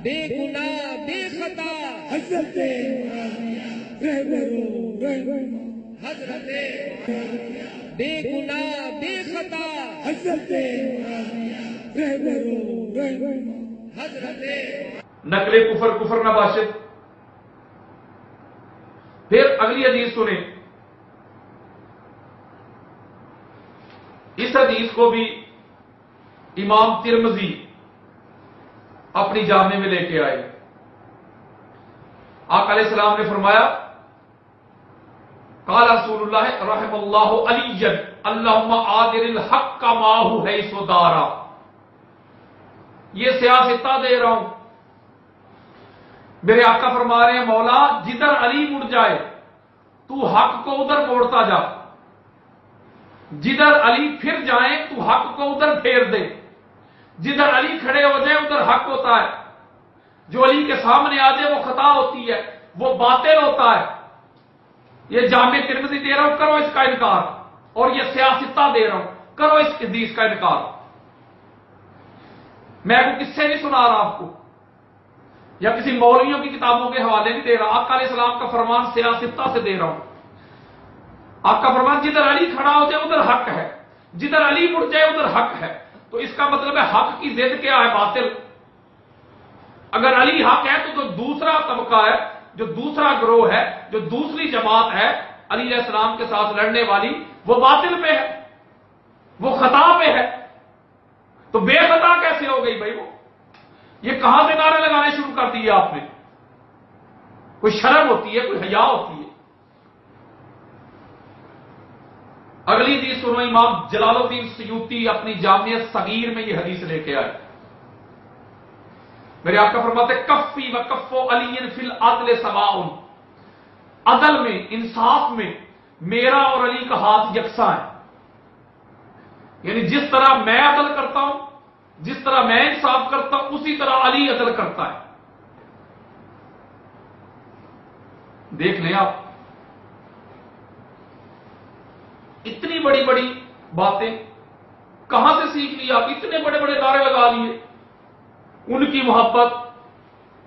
بے گناہ بے خطا حضرت حضرت بے گناہ بے خطا حضرت حضرت نقل کفر نباشد۔ پھر اگلی حدیث سنیں، اس حدیث کو بھی امام ترمذی اپنی جامع میں لے کے آئے۔ آقا علیہ السلام نے فرمایا، قال رسول اللہ رحم اللہ علی اللہم آدر الحق ماہ حیث دارا۔ یہ سیاستہ دے رہا ہوں، میرے آقا فرما رہے ہیں مولا جدھر علی مڑ جائے تو حق کو ادھر موڑتا جا، جدھر علی پھر جائیں تو حق کو ادھر پھیر دے، جدھر علی کھڑے ہو جائے ادھر حق ہوتا ہے، جو علی کے سامنے آ جائے وہ خطا ہوتی ہے، وہ باطل ہوتا ہے۔ یہ جامع ترمذی دے رہا ہوں، کرو اس کا انکار، اور یہ سیاستہ دے رہا ہوں، کرو اس حدیث کا انکار۔ میں کو کس سے نہیں سنا رہا آپ کو، یا کسی مولویوں کی کتابوں کے حوالے نہیں دے رہا، آقا علیہ السلام کا فرمان سیاستہ سے دے رہا ہوں۔ آپ کا فرمان جدھر علی کھڑا ہو جائے ادھر حق ہے، جدھر علی مڑ جائے ادھر حق ہے، تو اس کا مطلب ہے حق کی ضد کیا ہے؟ باطل۔ اگر علی حق ہے تو جو دوسرا طبقہ ہے، جو دوسرا گروہ ہے، جو دوسری جماعت ہے علی علیہ السلام کے ساتھ لڑنے والی، وہ باطل پہ ہے، وہ خطا پہ ہے۔ تو بے خطا کیسے ہو گئی بھائی؟ وہ یہ کہاں سے نعرے لگانے شروع کر دیے آپ نے؟ کوئی شرم ہوتی ہے، کوئی حیا ہوتی ہے؟ اگلی حدیث سنو، امام جلال الدین سیوطی اپنی جامع صغیر میں یہ حدیث لے کے آئے۔ میرے آقا فرماتے کفی و کفو علی فی العدل سواء، عدل میں، انصاف میں میرا اور علی کا ہاتھ یکساں ہے، یعنی جس طرح میں عدل کرتا ہوں، جس طرح میں انصاف کرتا ہوں، اسی طرح علی عدل کرتا ہے۔ دیکھ لیں آپ، اتنی بڑی بڑی باتیں کہاں سے سیکھ لی آپ؟ اتنے بڑے بڑے نعرے لگا لیے، ان کی محبت،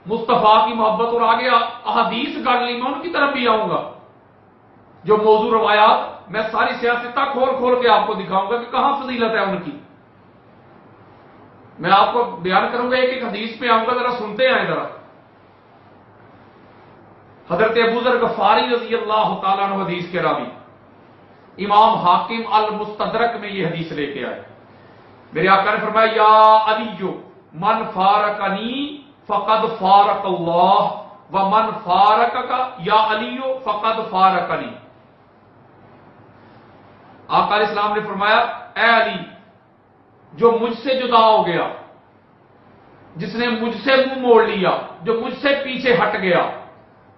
مصطفیٰ کی محبت، اور آگے احادیث گڑھ لی۔ میں ان کی طرف بھی آؤں گا، جو موضوع روایات میں ساری سیاستہ کھول کھول کے آپ کو دکھاؤں گا کہ کہاں فضیلت ہے ان کی۔ میں آپ کو بیان کروں گا، ایک ایک حدیث پہ آؤں گا، ذرا سنتے ہیں ذرا۔ حضرت ابو ذر غفاری رضی اللہ تعالیٰ عنہ حدیث کے راوی، امام حاکم المستدرک میں یہ حدیث لے کے آئے۔ میرے آقا نے فرمایا یا علی من فارقنی فقد فارق اللہ ومن فارقک یا علی فقد فارقنی۔ آقا علیہ السلام نے فرمایا اے علی، جو مجھ سے جدا ہو گیا، جس نے مجھ سے منہ موڑ لیا، جو مجھ سے پیچھے ہٹ گیا،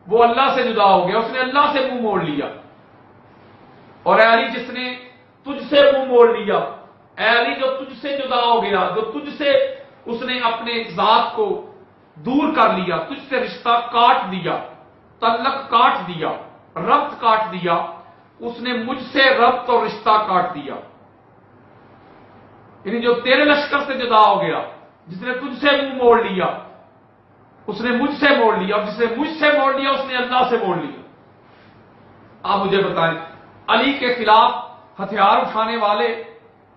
وہ اللہ سے جدا ہو گیا، اس نے اللہ سے منہ موڑ لیا۔ اور اے علی، جس نے تجھ سے منہ موڑ لیا، اے علی جو تجھ سے جدا ہو گیا، جو تجھ سے اس نے اپنے ذات کو دور کر لیا، تجھ سے رشتہ کاٹ دیا، تعلق کاٹ دیا، ربط کاٹ دیا، اس نے مجھ سے ربط اور رشتہ کاٹ دیا۔ یعنی جو تیرے لشکر سے جدا ہو گیا، جس نے تجھ سے منہ موڑ لیا، اس نے مجھ سے موڑ لیا، اور جس نے مجھ سے موڑ لیا اس نے اللہ سے موڑ لیا۔ آپ مجھے بتائیں، علی کے خلاف ہتھیار اٹھانے والے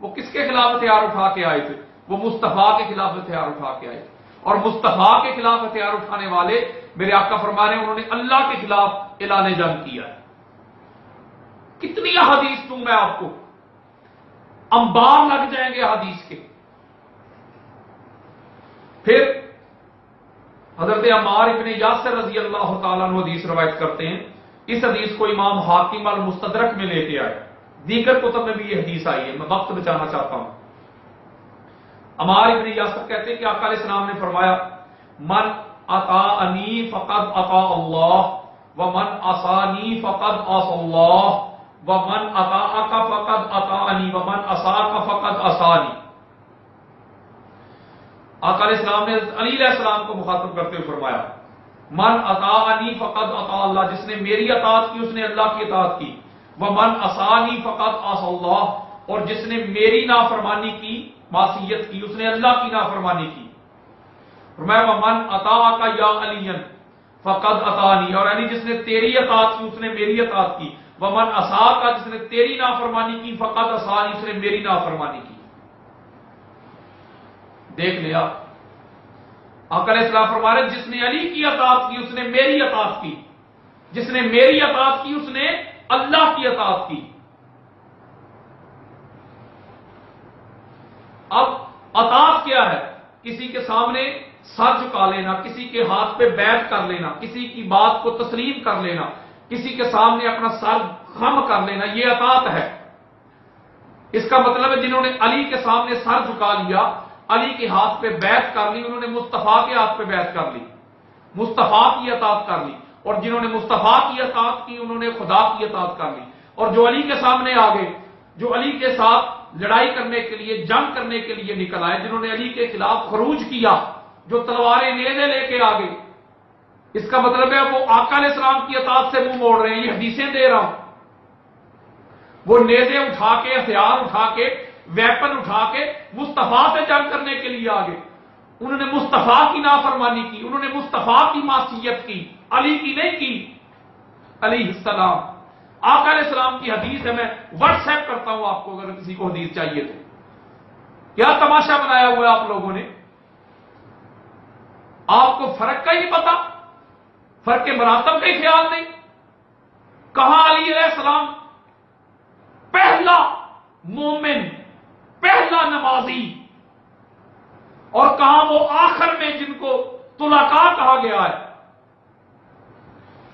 وہ کس کے خلاف ہتھیار اٹھا کے آئے تھے؟ وہ مصطفیٰ کے خلاف ہتھیار اٹھا کے آئے تھے، اور مصطفیٰ کے خلاف ہتھیار اٹھانے والے میرے آقا فرما رہے ہیں انہوں نے اللہ کے خلاف اعلان جنگ کیا ہے۔ کتنی احادیث دوں میں آپ کو، انبار لگ جائیں گے حدیث کے۔ پھر حضرت عمار ابن یاسر رضی اللہ تعالیٰ عنہ حدیث روایت کرتے ہیں، اس حدیث کو امام حاکم المستدرک میں لے کے آئے، دیگر کتب میں بھی یہ حدیث آئی ہے، میں وقت بچانا چاہتا ہوں۔ عمار ابن یاسر کہتے ہیں کہ آقا علیہ السلام نے فرمایا من اطاعنی فقد اطاع اللہ ومن عصانی فقد عصى اللہ ومن اطاعک فقد اطاعنی ومن عصاک فقد عصانی۔ آقا علیہ السلام نے علی علیہ السلام کو مخاطب کرتے ہوئے فرمایا من اطاعنی فقد اطاع اللہ، جس نے میری اطاعت کی اس نے اللہ کی اطاعت کی، ومن عصانی فقد عصى اللہ، اور جس نے میری نافرمانی کی، معصیت کی، اس نے اللہ کی نافرمانی کی۔ فرمایا ومن اطاعک یا علی فقد اطاعنی، اور علی جس نے تیری اطاعت کی اس نے میری اطاعت کی، ومن عصاک جس نے تیری نافرمانی کی فقد عصانی اس نے میری نافرمانی کی۔ دیکھ لیا آقا علیہ السلام فرما رہے جس نے علی کی اطاعت کی اس نے میری اطاعت کی، جس نے میری اطاعت کی اس نے اللہ کی اطاعت کی۔ اب اطاعت کیا ہے؟ کسی کے سامنے سر جھکا لینا، کسی کے ہاتھ پہ بیعت کر لینا، کسی کی بات کو تسلیم کر لینا، کسی کے سامنے اپنا سر خم کر لینا، یہ اطاعت ہے۔ اس کا مطلب ہے جنہوں نے علی کے سامنے سر جھکا لیا، علی کے ہاتھ پہ بیعت کر لی، انہوں نے مصطفیٰ کے ہاتھ پہ بیعت کر لی، مصطفیٰ کی اطاعت کر لی، اور جنہوں نے مصطفیٰ کی اطاعت کی انہوں نے خدا کی اطاعت کر لی۔ اور جو علی کے سامنے آ گئے، جو علی کے ساتھ لڑائی کرنے کے لیے، جنگ کرنے کے لیے نکل آئے، جنہوں نے علی کے خلاف خروج کیا، جو تلواریں نیزے لے کے آ گئے، اس کا مطلب ہے وہ آقا علیہ السلام کی اطاعت سے منہ موڑ رہے ہیں۔ یہ حدیثیں دے رہا ہوں، وہ نیزے اٹھا کے، ہتھیار اٹھا کے، ویپن اٹھا کے مصطفیٰ سے جنگ کرنے کے لیے آگے، انہوں نے مصطفیٰ کی نافرمانی کی، انہوں نے مصطفیٰ کی معصیت کی، علی کی نہیں کی۔ علیہ السلام آقا علیہ السلام کی حدیث ہے، میں واٹس ایپ کرتا ہوں آپ کو اگر کسی کو حدیث چاہیے تو۔ کیا تماشا بنایا ہوا ہے آپ لوگوں نے؟ آپ کو فرق کا ہی نہیں پتا، فرق کے مراتب کا ہی خیال نہیں۔ کہاں علی علیہ السلام پہلا مومن، پہلا نمازی، اور کہاں وہ آخر میں جن کو طلقاء کہا گیا ہے،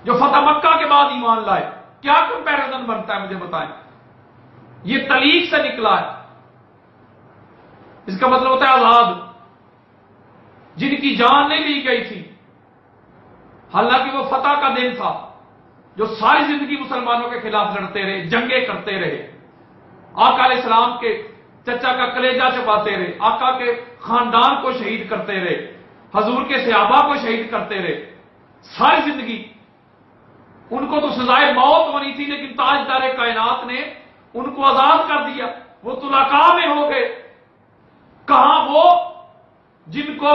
جو فتح مکہ کے بعد ایمان لائے۔ کیا کمپیرزن بنتا ہے مجھے بتائیں؟ یہ تلیق سے نکلا ہے، اس کا مطلب ہوتا ہے آزاد، جن کی جان نہیں لی گئی تھی، حالانکہ وہ فتح کا دن تھا، جو ساری زندگی مسلمانوں کے خلاف لڑتے رہے، جنگیں کرتے رہے، آقا علیہ السلام کے چچا کا کلیجہ چباتے رہے، آقا کے خاندان کو شہید کرتے رہے، حضور کے صحابہ کو شہید کرتے رہے ساری زندگی۔ ان کو تو سزائے موت ہونی تھی، لیکن تاجدار کائنات نے ان کو آزاد کر دیا، وہ طلقاء میں ہو گئے۔ کہاں وہ جن کو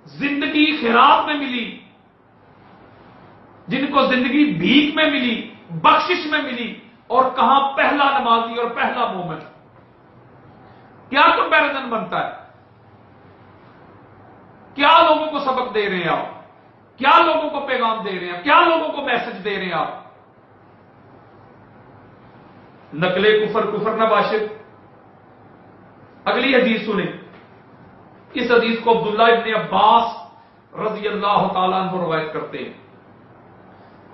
زندگی خیرات میں ملی، جن کو زندگی بھیک میں ملی، بخشش میں ملی، اور کہاں پہلا نمازی اور پہلا مومن؟ کیا کمپیرزن بنتا ہے؟ کیا لوگوں کو سبق دے رہے ہیں آپ؟ کیا لوگوں کو پیغام دے رہے ہیں؟ کیا لوگوں کو میسج دے رہے ہیں آپ؟ نقل کفر کفر نہ باشد۔ اگلی حدیث سنیں، اس حدیث کو عبداللہ ابن عباس رضی اللہ تعالیٰ عنہ روایت کرتے ہیں۔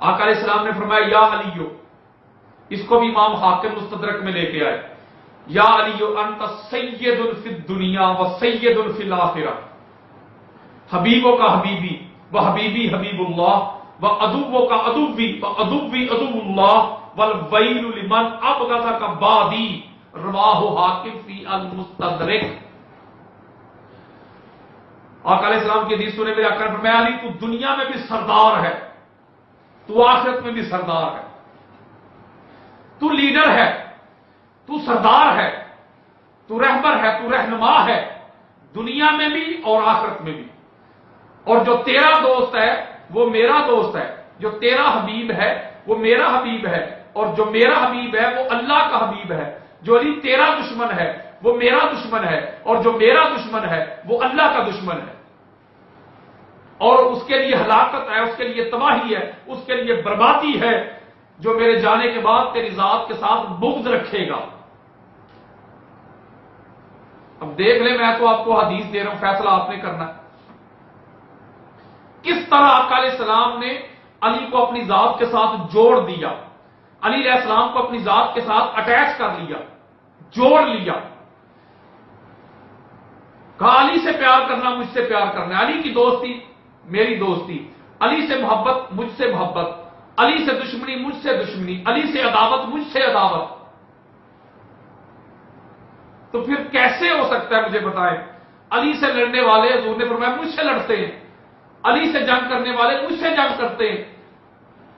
آقا علیہ السلام نے فرمایا یا علیو، اس کو بھی امام حاکم مستدرک میں لے کے آئے، یا علیو انت سید فی الدنیا و سید فی الآخرہ، حبیبوں کا حبیبی و حبیبی حبیب اللہ و عدووں کا عدوی و عدوی عدو اللہ والویل لمن ابغضک بعدی، رواہ حاکم فی المستدرک۔ آقا علیہ السلام کی حدیث سنے میرے آقا نے فرمایا علی تو دنیا میں بھی سردار ہے، تو آخرت میں بھی سردار ہے، تو لیڈر ہے، تو سردار ہے، تو رہبر ہے، تو رہنما ہے، دنیا میں بھی اور آخرت میں بھی۔ اور جو تیرا دوست ہے وہ میرا دوست ہے، جو تیرا حبیب ہے وہ میرا حبیب ہے، اور جو میرا حبیب ہے وہ اللہ کا حبیب ہے۔ جو علی تیرا دشمن ہے وہ میرا دشمن ہے، اور جو میرا دشمن ہے وہ اللہ کا دشمن ہے، اور اس کے لیے ہلاکت ہے، اس کے لیے تباہی ہے، اس کے لیے بربادی ہے جو میرے جانے کے بعد تیری ذات کے ساتھ بغض رکھے گا۔ اب دیکھ لیں، میں تو آپ کو حدیث دے رہا ہوں، فیصلہ آپ نے کرنا ہے۔ کس طرح آقا علیہ السلام نے علی کو اپنی ذات کے ساتھ جوڑ دیا، علی علیہ السلام کو اپنی ذات کے ساتھ اٹیچ کر لیا، جوڑ لیا۔ کہا علی سے پیار کرنا مجھ سے پیار کرنا، علی کی دوستی میری دوستی، علی سے محبت مجھ سے محبت، علی سے دشمنی مجھ سے دشمنی، علی سے عداوت مجھ سے عداوت۔ تو پھر کیسے ہو سکتا ہے مجھے بتائیں؟ علی سے لڑنے والے حضور نے فرمایا مجھ سے لڑتے ہیں، علی سے جنگ کرنے والے مجھ سے جنگ کرتے ہیں،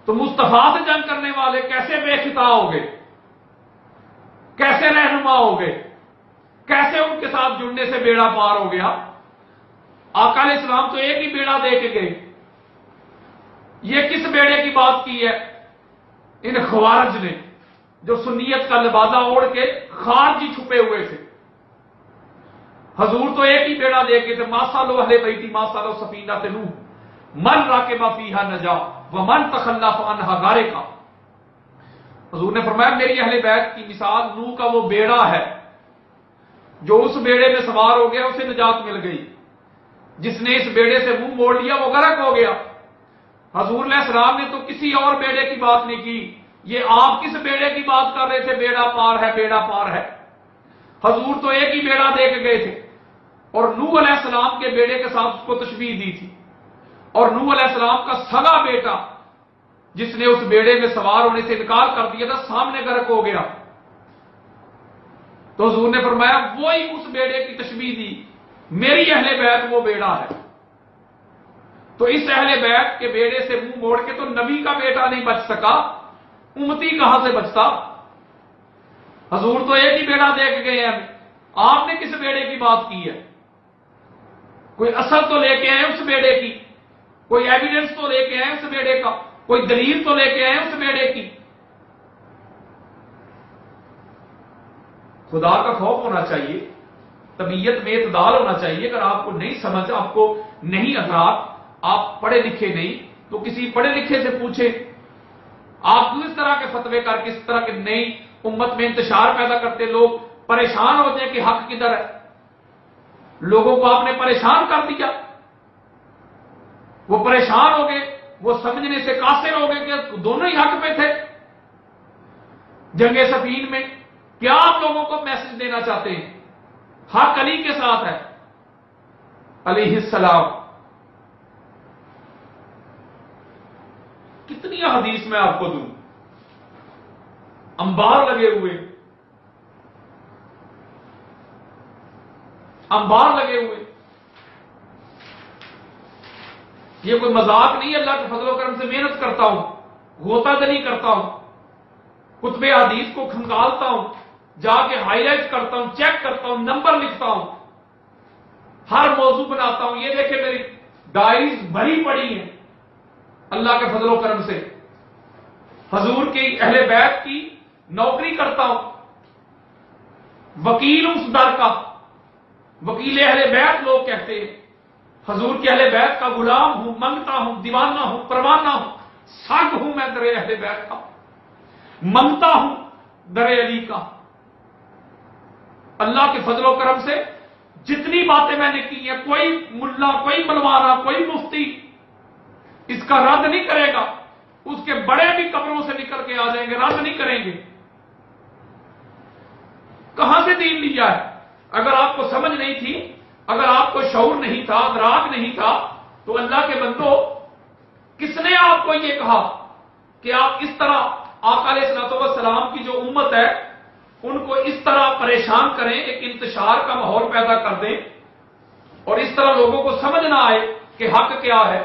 تو مصطفیٰ سے جنگ کرنے والے کیسے بے خطا ہو گئے، کیسے رہنما ہو گئے، کیسے ان کے ساتھ جڑنے سے بیڑا پار ہو گیا؟ آقا علیہ السلام تو ایک ہی بیڑا دے کے گئے، یہ کس بیڑے کی بات کی ہے؟ ان خوارج نے جو سنیت کا لبادہ اوڑھ کے خارجی چھپے ہوئے تھے۔ حضور تو ایک ہی بیڑا دے کے تھے، ما صالو اہل بیتی ما صالو سفینۃ نوح من راکب فیہا نجا ومن تخلف عنہا غارقا۔ حضور نے فرمایا میری اہل بیت کی مثال نوح کا وہ بیڑا ہے، جو اس بیڑے میں سوار ہو گیا اسے نجات مل گئی، جس نے اس بیڑے سے منہ موڑ لیا وہ غرق ہو گیا۔ حضور علیہ السلام نے تو کسی اور بیڑے کی بات نہیں کی، یہ آپ کس بیڑے کی بات کر رہے تھے؟ بیڑا پار ہے، بیڑا پار ہے۔ حضور تو ایک ہی بیڑا دے کے گئے تھے، اور نوح علیہ السلام کے بیڑے کے ساتھ اس کو تشبیہ دی تھی، اور نوح علیہ السلام کا سگا بیٹا جس نے اس بیڑے میں سوار ہونے سے انکار کر دیا تھا سامنے غرق ہو گیا۔ تو حضور نے فرمایا وہی اس بیڑے کی تشبیہ دی، میری اہل بیت وہ بیڑا ہے۔ تو اس اہل بیت کے بیڑے سے منہ موڑ کے تو نبی کا بیٹا نہیں بچ سکا، امتی کہاں سے بچتا؟ حضور تو ایک ہی بیڑا دے کے گئے ہیں، آپ نے کس بیڑے کی بات کی ہے؟ کوئی اصل تو لے کے آئے اس بیڑے کی، کوئی ایویڈنس تو لے کے آئے اس بیڑے کا، کوئی دلیل تو لے کے آئے اس بیڑے کی۔ خدا کا خوف ہونا چاہیے، طبیعت میں اعتدال ہونا چاہیے۔ اگر آپ کو نہیں سمجھ، آپ کو نہیں اثرات، آپ پڑھے لکھے نہیں تو کسی پڑھے لکھے سے پوچھیں۔ آپ کیوں اس طرح کے فتوے کر کے اس طرح کے نئی امت میں انتشار پیدا کرتے؟ لوگ پریشان ہوتے ہیں کہ حق کدھر ہے، لوگوں کو آپ نے پریشان کر دیا، وہ پریشان ہو گئے، وہ سمجھنے سے قاصر ہو گئے کہ دونوں ہی حق پہ تھے۔ جنگ صفین میں کیا آپ لوگوں کو میسج دینا چاہتے ہیں؟ حق علی کے ساتھ ہے علیہ السلام۔ کتنی حدیث میں آپ کو دوں، انبار لگے ہوئے، انبار لگے ہوئے۔ یہ کوئی مذاق نہیں، اللہ کے فضل و کرم سے محنت کرتا ہوں، غوطہ دری کرتا ہوں، کتب حدیث کو کھنگالتا ہوں، جا کے ہائی لائٹ کرتا ہوں، چیک کرتا ہوں، نمبر لکھتا ہوں، ہر موضوع بناتا ہوں۔ یہ دیکھیں میری ڈائریز بھری پڑی ہیں اللہ کے فضل و کرم سے۔ حضور کی اہل بیت کی نوکری کرتا ہوں، وکیل ہوں اس در کا، وکیل اہل بیت لوگ کہتے ہیں۔ حضور کے اہل بیت کا غلام ہوں، منگتا ہوں، دیوانہ ہوں، پروانہ ہوں، سگ ہوں میں در اہل بیت کا، منگتا ہوں در علی کا۔ اللہ کے فضل و کرم سے جتنی باتیں میں نے کی ہیں، کوئی ملا، کوئی ملوانا، کوئی مفتی اس کا رد نہیں کرے گا۔ اس کے بڑے بھی قبروں سے نکل کے آ جائیں گے، رد نہیں کریں گے۔ کہاں سے دین لیا ہے؟ اگر آپ کو سمجھ نہیں تھی، اگر آپ کو شعور نہیں تھا، ادراک نہیں تھا، تو اللہ کے بندو کس نے آپ کو یہ کہا کہ آپ اس طرح آقا علیہ الصلوۃ والسلام کی جو امت ہے ان کو اس طرح پریشان کریں، ایک انتشار کا ماحول پیدا کر دیں، اور اس طرح لوگوں کو سمجھ نہ آئے کہ حق کیا ہے؟